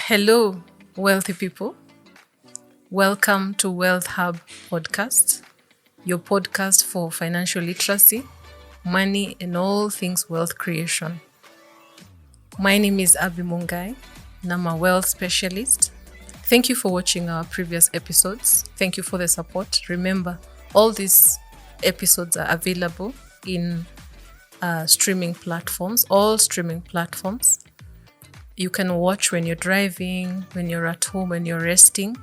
Hello, wealthy people. Welcome to Wealth Hub Podcast, your podcast for financial literacy, money, and all things wealth creation. My name is Abby Mungai, and I'm a wealth specialist. Thank you for watching our previous episodes. Thank you for the support. Remember, all these episodes are available in streaming platforms, all streaming platforms. You can watch when you're driving, when you're at home, when you're resting.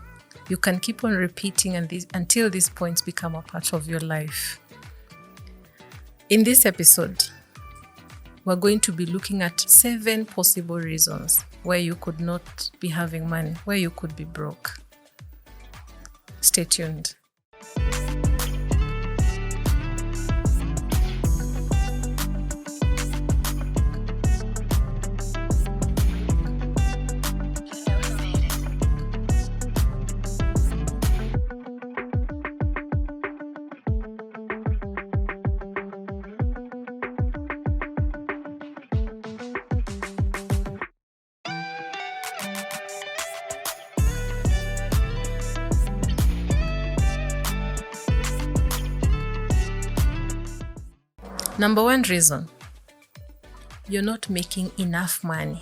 You can keep on repeating until these points become a part of your life. In this episode, we're going to be looking at 7 possible reasons why you could not be having money, why you could be broke. Stay tuned. Number 1 reason, you're not making enough money.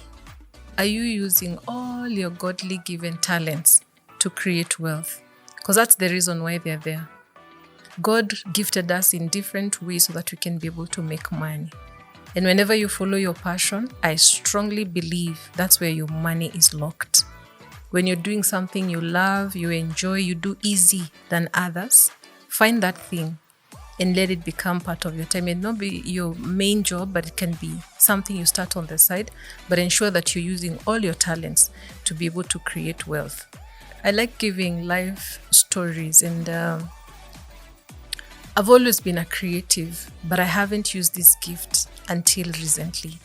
Are you using all your godly given talents to create wealth? Because that's the reason why they're there. God gifted us in different ways so that we can be able to make money. And whenever you follow your passion, I strongly believe that's where your money is locked. When you're doing something you love, you enjoy, you do easy than others, find that thing and let it become part of your time. It not be your main job, but it can be something you start on the side, but ensure that you're using all your talents to be able to create wealth. I like giving life stories, and I've always been a creative, but I haven't used this gift until recently.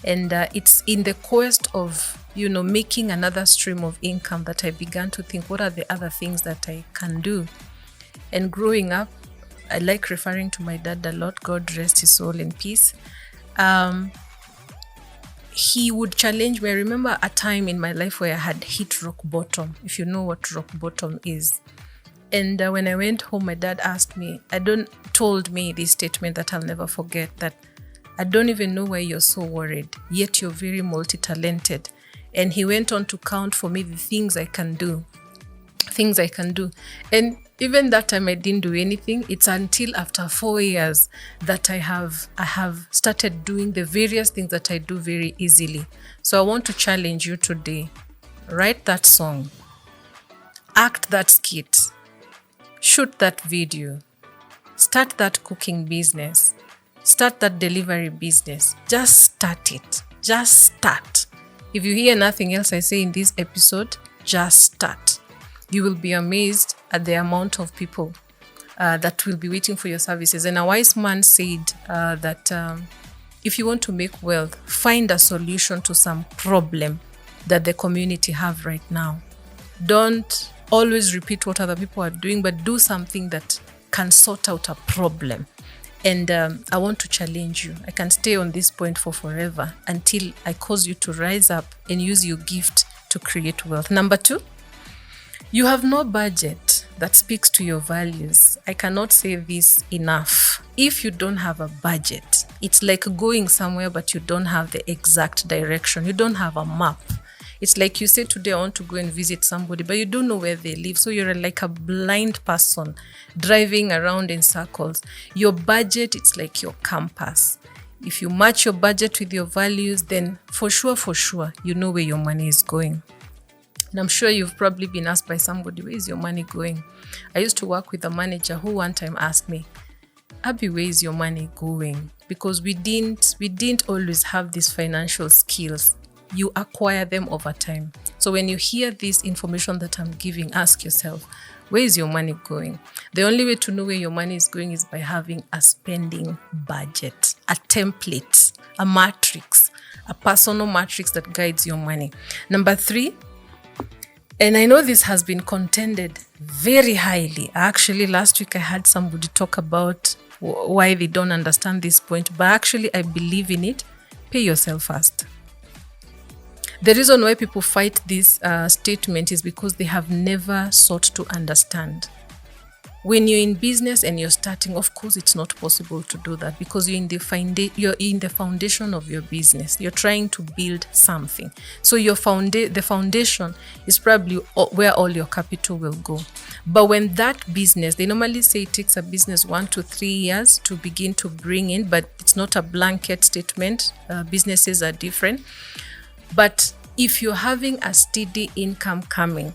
And it's in the quest of, making another stream of income that I began to think, what are the other things that I can do? And growing up, I like referring to my dad a lot, God rest his soul in peace. He would challenge me. I remember a time in my life where I had hit rock bottom, if you know what rock bottom is. And when I went home, my dad told me this statement that I'll never forget, that I don't even know why you're so worried, yet you're very multi-talented. And he went on to count for me the things I can do. And even that time I didn't do anything. It's until after 4 years that I have started doing the various things that I do very easily. So I want to challenge you today. Write that song. Act that skit. Shoot that video. Start that cooking business. Start that delivery business. Just start it. Just start. If you hear nothing else I say in this episode, just start. You will be amazed at the amount of people that will be waiting for your services. And a wise man said that if you want to make wealth, find a solution to some problem that the community have right now. Don't always repeat what other people are doing, but do something that can sort out a problem. And I want to challenge you. I can stay on this point for forever until I cause you to rise up and use your gift to create wealth. Number 2, you have no budget that speaks to your values. I cannot say this enough. If you don't have a budget, it's like going somewhere but you don't have the exact direction. You don't have a map. It's like you say today, I want to go and visit somebody, but you don't know where they live. So you're like a blind person driving around in circles. Your budget, it's like your compass. If you match your budget with your values, then for sure, you know where your money is going. And I'm sure you've probably been asked by somebody, where is your money going? I used to work with a manager who one time asked me, Abby, where is your money going? Because we didn't always have these financial skills. You acquire them over time. So when you hear this information that I'm giving, ask yourself, where is your money going? The only way to know where your money is going is by having a spending budget, a template, a matrix, a personal matrix that guides your money. Number 3, and I know this has been contended very highly. Actually, last week I had somebody talk about why they don't understand this point, but actually I believe in it. Pay yourself first. The reason why people fight this statement is because they have never sought to understand. When you're in business and you're starting, of course, it's not possible to do that because you're in the foundation of your business. You're trying to build something. So the foundation is probably where all your capital will go. But when that business, they normally say it takes a business 1 to 3 years to begin to bring in, but it's not a blanket statement. Businesses are different. But if you're having a steady income coming,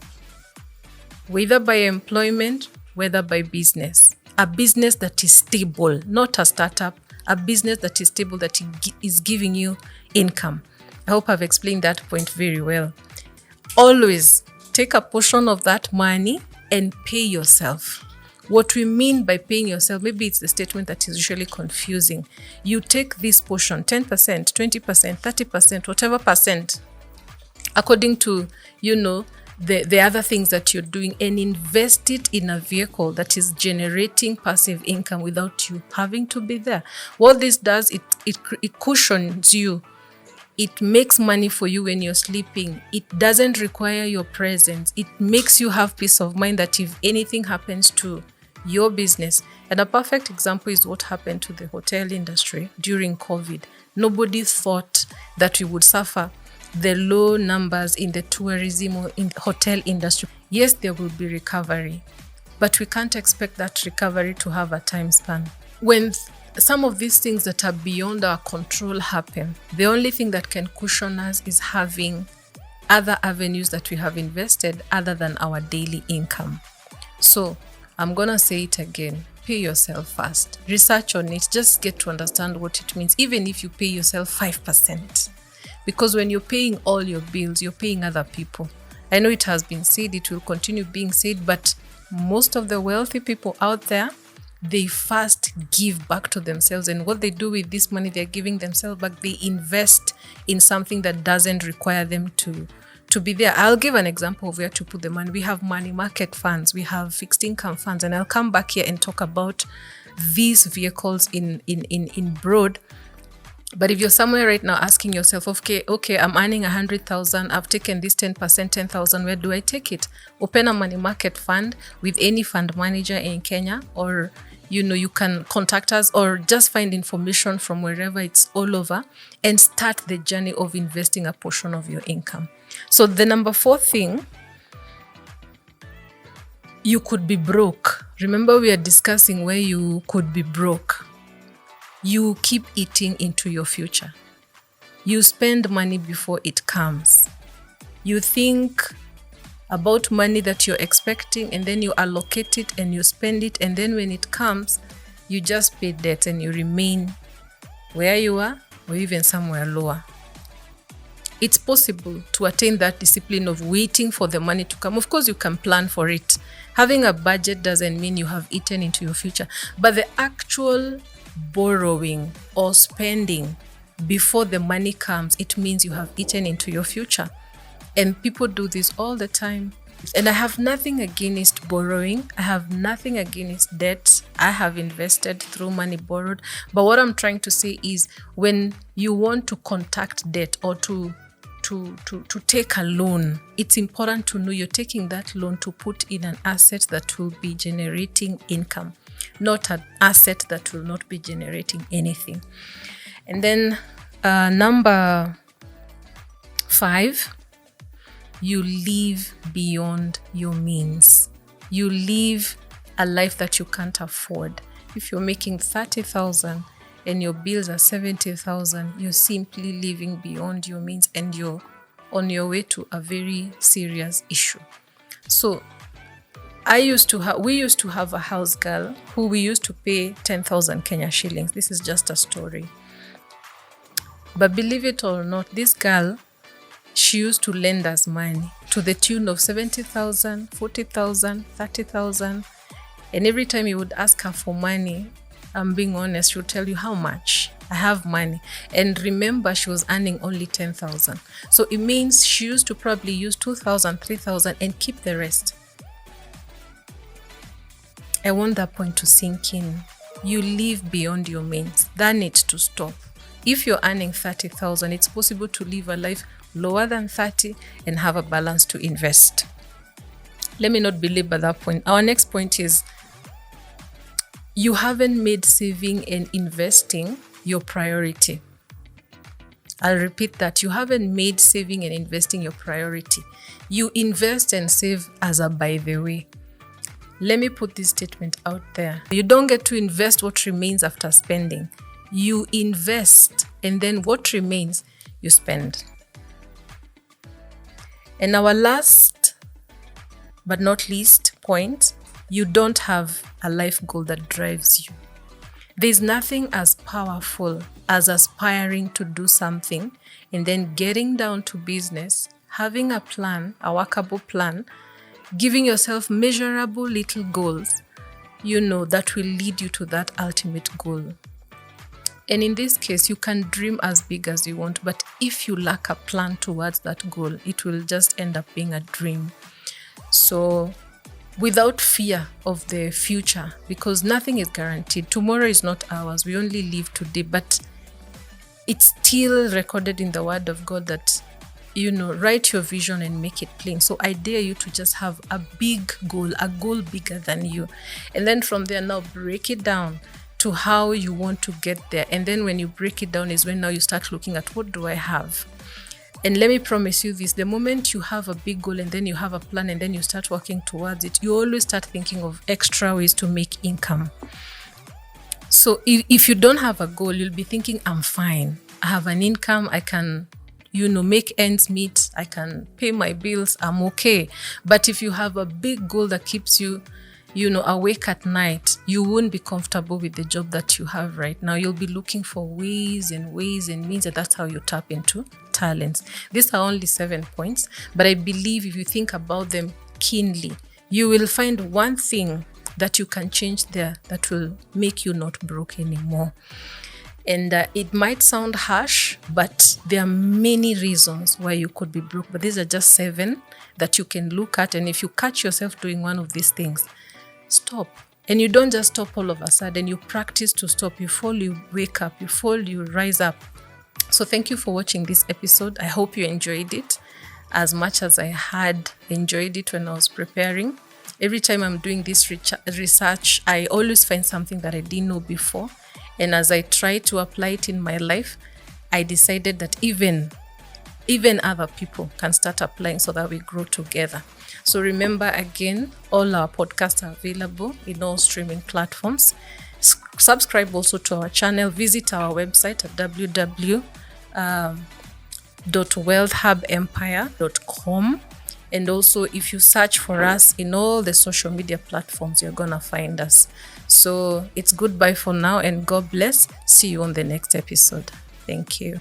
whether by employment, whether by business, a business that is stable, not a startup, a business that is stable, that is giving you income. I hope I've explained that point very well. Always take a portion of that money and pay yourself. What we mean by paying yourself, maybe it's the statement that is usually confusing. You take this portion, 10%, 20%, 30%, whatever percent, according to, the other things that you're doing, and invest it in a vehicle that is generating passive income without you having to be there. What this does, it cushions you. It makes money for you when you're sleeping. It doesn't require your presence. It makes you have peace of mind that if anything happens to your business, and a perfect example is what happened to the hotel industry during COVID. Nobody thought that we would suffer the low numbers in the tourism or in the hotel industry. Yes, there will be recovery, but we can't expect that recovery to have a time span. When some of these things that are beyond our control happen, the only thing that can cushion us is having other avenues that we have invested other than our daily income. So I'm gonna say it again. Pay yourself first. Research on it. Just get to understand what it means, even if you pay yourself 5%. Because when you're paying all your bills, you're paying other people. I know it has been said, it will continue being said, but most of the wealthy people out there, they first give back to themselves. And what they do with this money, they're giving themselves back. They invest in something that doesn't require them to be there. I'll give an example of where to put the money. We have money market funds, we have fixed income funds, and I'll come back here and talk about these vehicles in broad. But if you're somewhere right now asking yourself, okay, I'm earning 100,000, I've taken this 10%, 10,000, where do I take it? Open a money market fund with any fund manager in Kenya, or you can contact us or just find information from wherever, it's all over, and start the journey of investing a portion of your income. So the number 4 thing, you could be broke. Remember, we are discussing where you could be broke. You keep eating into your future. You spend money before it comes. You think about money that you're expecting, and then you allocate it and you spend it, and then when it comes, you just pay debt and you remain where you are or even somewhere lower. It's possible to attain that discipline of waiting for the money to come. Of course, you can plan for it. Having a budget doesn't mean you have eaten into your future, but the actual borrowing or spending before the money comes, it means you have eaten into your future. And people do this all the time. And I have nothing against borrowing. I have nothing against debt. I have invested through money borrowed. But what I'm trying to say is, when you want to contact debt or to take a loan, it's important to know you're taking that loan to put in an asset that will be generating income, not an asset that will not be generating anything. And then number 5, you live beyond your means. You live a life that you can't afford. If you're making 30,000 and your bills are 70,000, you're simply living beyond your means and you're on your way to a very serious issue. So we used to have a house girl who we used to pay 10,000 Kenya shillings. This is just a story. But believe it or not, this girl, she used to lend us money to the tune of 70,000, 40,000, 30,000. And every time you would ask her for money, I'm being honest, she'll tell you, how much? I have money. And remember, she was earning only 10,000. So it means she used to probably use 2,000, 3,000 and keep the rest. I want that point to sink in. You live beyond your means. That needs to stop. If you're earning 30,000, it's possible to live a life lower than 30, and have a balance to invest. Let me not belabor that point. Our next point is you haven't made saving and investing your priority. I'll repeat that. You haven't made saving and investing your priority. You invest and save as a by the way. Let me put this statement out there. You don't get to invest what remains after spending. You invest and then what remains, you spend. And our last but not least point, you don't have a life goal that drives you. There's nothing as powerful as aspiring to do something and then getting down to business, having a plan, a workable plan, giving yourself measurable little goals, that will lead you to that ultimate goal. And in this case, you can dream as big as you want, but if you lack a plan towards that goal, it will just end up being a dream. So without fear of the future, because nothing is guaranteed. Tomorrow is not ours. We only live today, but it's still recorded in the word of God that, write your vision and make it plain. So I dare you to just have a big goal, a goal bigger than you. And then from there, now break it down to how you want to get there. And then when you break it down is when now you start looking at what do I have? And let me promise you this, the moment you have a big goal and then you have a plan and then you start working towards it, you always start thinking of extra ways to make income. So if you don't have a goal, you'll be thinking, I'm fine. I have an income. I can, make ends meet. I can pay my bills. I'm okay. But if you have a big goal that keeps you, awake at night, you won't be comfortable with the job that you have right now. You'll be looking for ways and means, and that's how you tap into talents. These are only 7 points, but I believe if you think about them keenly, you will find one thing that you can change there that will make you not broke anymore. And it might sound harsh, but there are many reasons why you could be broke. But these are just 7 that you can look at. And if you catch yourself doing one of these things, stop. And you don't just stop all of a sudden. You practice to stop. You fall, you wake up. You fall, you rise up. So thank you for watching this episode. I hope you enjoyed it as much as I had enjoyed it when I was preparing. Every time I'm doing this research, I always find something that I didn't know before. And as I try to apply it in my life, I decided that even other people can start applying so that we grow together. So remember, again, all our podcasts are available in all streaming platforms. Subscribe also to our channel. Visit our website at www.wealthhubempire.com. And also, if you search for us in all the social media platforms, you're going to find us. So it's goodbye for now and God bless. See you on the next episode. Thank you.